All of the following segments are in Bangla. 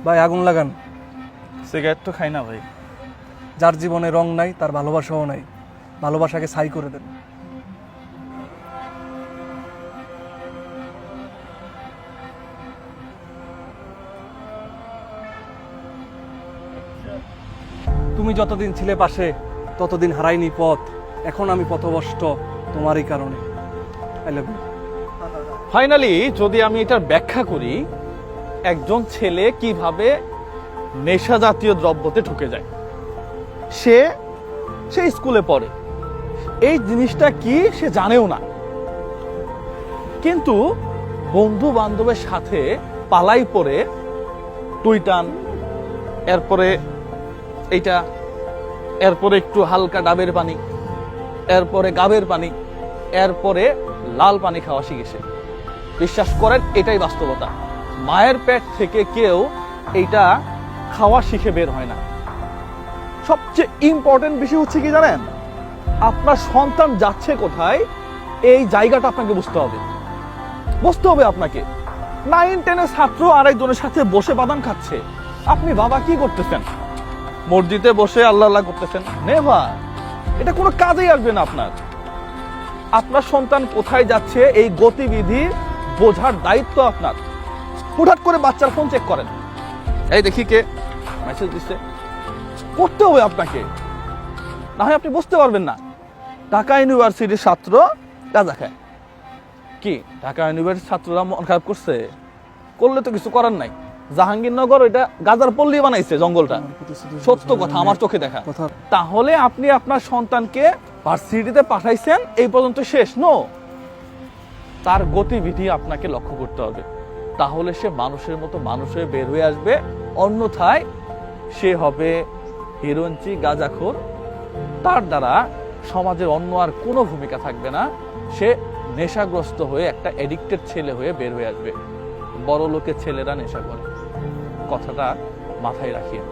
ভাই আগুন লাগান। সিগারেট তো খাই না ভাই। যার জীবনে রং নাই তার ভালোবাসাও নাই, ভালোবাসাকে ছাই করে দেন। তুমি যতদিন ছিলে পাশে ততদিন হারাইনি পথ, এখন আমি পথভ্রষ্ট তোমারই কারণে। I love you. ফাইনালি যদি আমি এটার ব্যাখ্যা করি, একজন ছেলে কিভাবে নেশা জাতীয় দ্রব্যতে ঢুকে যায়। সে স্কুলে পড়ে, এই জিনিসটা কি সে জানেও না, কিন্তু বন্ধু বান্ধবের সাথে পালাই পরে টুইটান, এরপরে এইটা, এরপরে একটু হালকা ডাবের পানি, এরপরে গাবের পানি, এরপরে লাল পানি খাওয়া শিখেছে। বিশ্বাস করেন এটাই বাস্তবতা। মায়ের পেট থেকে কেউ এইটা খাওয়া শিখে বের হয় না। সবচেয়ে ইম্পর্টেন্ট বিষয় হচ্ছে কি জানেন, আপনার সন্তান যাচ্ছে কোথায় এই জায়গাটা আপনাকে বুঝতে হবে আপনাকে। 9-10 ছাত্র আরেকজনের সাথে বসে বাদাম খাচ্ছে, আপনি বাবা কি করতেছেন? মসজিদে বসে আল্লাহ আল্লাহ করতেছেন? নেভার। এটা কোনো কাজেই আসবে না আপনার। আপনার সন্তান কোথায় যাচ্ছে এই গতিবিধি বোঝার দায়িত্ব আপনার। হুটহাট করে বাচ্চার ফোন চেক করেন, এই দেখি কে মেসেজ দিচ্ছে, করতে হবে আপনাকে, না হয় আপনি বুঝতে পারবেন না। ঢাকা ইউনিভার্সিটির ছাত্র গাঁজা খায়, কি ঢাকা ইউনিভার্সিটির ছাত্ররা মন খারাপ করছে? করলে তো কিছু করার নাই। জাহাঙ্গীরনগর ওইটা গাজার পল্লী বানাইছে জঙ্গলটা, সত্য কথা, আমার চোখে দেখা। তাহলে আপনি আপনার সন্তানকে ভার্সিটিতে পাঠাইছেন, এই পর্যন্ত শেষ? নো, তার গতিবিধি আপনাকে লক্ষ্য করতে হবে, তাহলে সে মানুষের মতো মানুষ হয়ে বের হয়ে আসবে। অন্যথায় সে হবে হিরোইনচি, গাঁজাখোর, তার দ্বারা সমাজের অন্য আর কোনো ভূমিকা থাকবে না। সে নেশাগ্রস্ত হয়ে একটা এডিক্টেড ছেলে হয়ে বের হয়ে আসবে। বড় লোকের ছেলেরা নেশা করে, কথাটা মাথায় রাখিয়ে।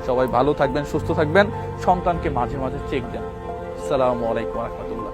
সবাই ভালো থাকবেন, সুস্থ থাকবেন, সন্তানকে মাঝে মাঝে চেক দেন। আসসালামু আলাইকুম ওয়া রাহমাতুল্লাহ।